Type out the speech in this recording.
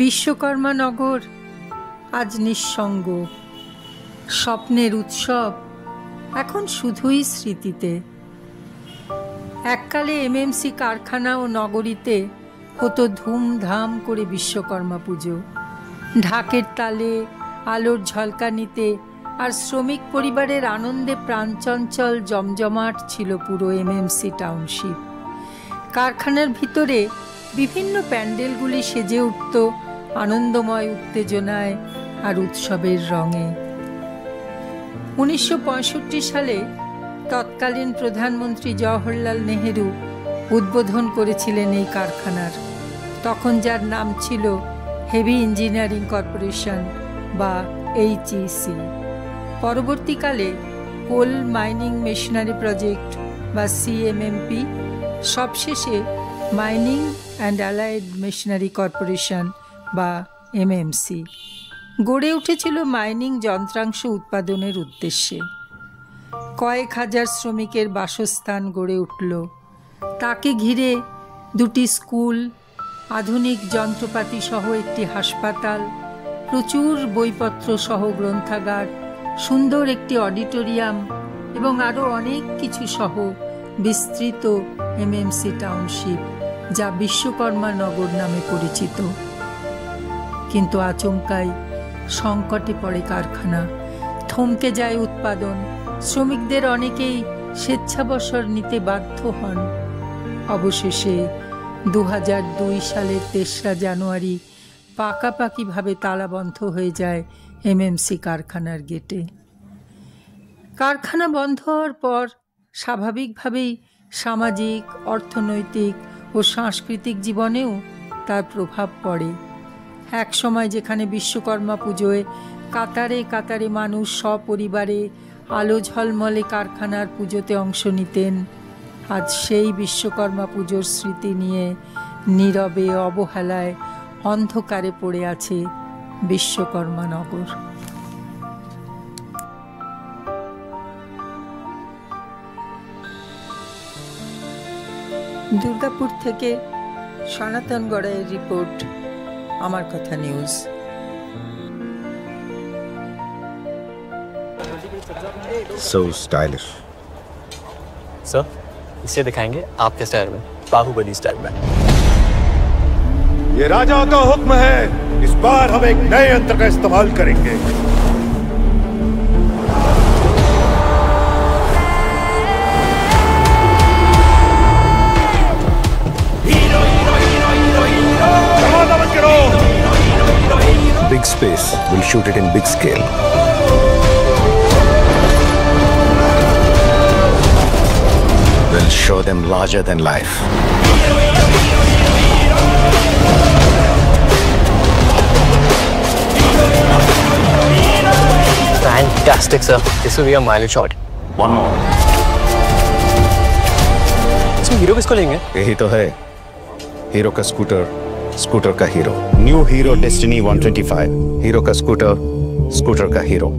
বিশ্বকর্মা নগর আজ নিঃসঙ্গ। স্বপ্নের উৎসব এখন শুধুই স্মৃতিতে। এককালে এমএমসি কারখানা ও নগরীতে হতো ধুমধাম করে বিশ্বকর্মা পুজো। ঢাকের তালে, আলোর ঝলকানিতে আর শ্রমিক পরিবারের আনন্দে প্রাণচঞ্চল জমজমাট ছিল পুরো এমএমসি টাউনশিপ। কারখানার ভিতরে বিভিন্ন প্যান্ডেলগুলি সেজে উঠত আনন্দময় উত্তেজনায় আর উৎসবের রঙে। 1965 সালে তৎকালীন প্রধানমন্ত্রী জওহরলাল নেহেরু উদ্বোধন করেছিলেন এই কারখানার, তখন যার নাম ছিল হেভি ইঞ্জিনিয়ারিং কর্পোরেশন বা HEC। পরবর্তীকালে কোল মাইনিং মেশিনারি প্রজেক্ট বা CMMP, সবশেষে mining and allied machinery corporation বা MMC গড়ে উঠেছিল মাইনিং যন্ত্রাংশ উৎপাদনের উদ্দেশ্যে। কয়েক হাজার শ্রমিকের বাসস্থান গড়ে উঠল। তাকে ঘিরে দুটি স্কুল, আধুনিক যন্ত্রপাতি সহ একটি হাসপাতাল, প্রচুর বইপত্র সহ গ্রন্থাগার, সুন্দর একটি অডিটোরিয়াম এবং আরও অনেক কিছু সহ বিস্তৃত এমএমসি টাউনশিপ, যা বিশ্বকর্মা নগর নামে পরিচিত। কিন্তু আচমকাই সংকটে পড়ে কারখানা, থমকে যায় উৎপাদন, শ্রমিকদের অনেকেই স্বেচ্ছাবসর নিতে বাধ্য হন। অবশেষে 2002 সালের 3রা জানুয়ারি পাকাপাকিভাবে তালাবন্ধ হয়ে যায় এমএমসি কারখানার গেটে। কারখানা বন্ধ হওয়ার পর স্বাভাবিকভাবেই সামাজিক, অর্থনৈতিক ও সাংস্কৃতিক জীবনেও তার প্রভাব পড়ে। এক সময় যেখানে বিশ্বকর্মা পুজোয় কাতারে কাতারে মানুষ সপরিবারে আলো ঝলমলে কারখানার পুজোতে অংশ নিতেন, আজ সেই বিশ্বকর্মা পুজোর স্মৃতি নিয়ে নীরবে, অবহেলায়, অন্ধকারে পড়ে আছে বিশ্বকর্মা নগর। দুর্গাপুর থেকে সনাতন গড়াইয়ের রিপোর্ট, আমার কথা নিউজ। So stylish. सर, इसे दिखाएंगे आपके स्टाइल में, बाहुबली स्टाइल में। ये राजा का हुक्म है, इस बार हम एक नए यंत्र का इस्तेमाल करेंगे। Big space, we'll shoot it in big scale. We'll show them larger than life. Fantastic, sir. This will be a mileage shot. One more. इसमें हीरो किसको लेंगे? यही तो है, हीरो का स्कूटर, स्कूटर का hero. New hero destiny 125, hero का scooter, scooter का हीरो।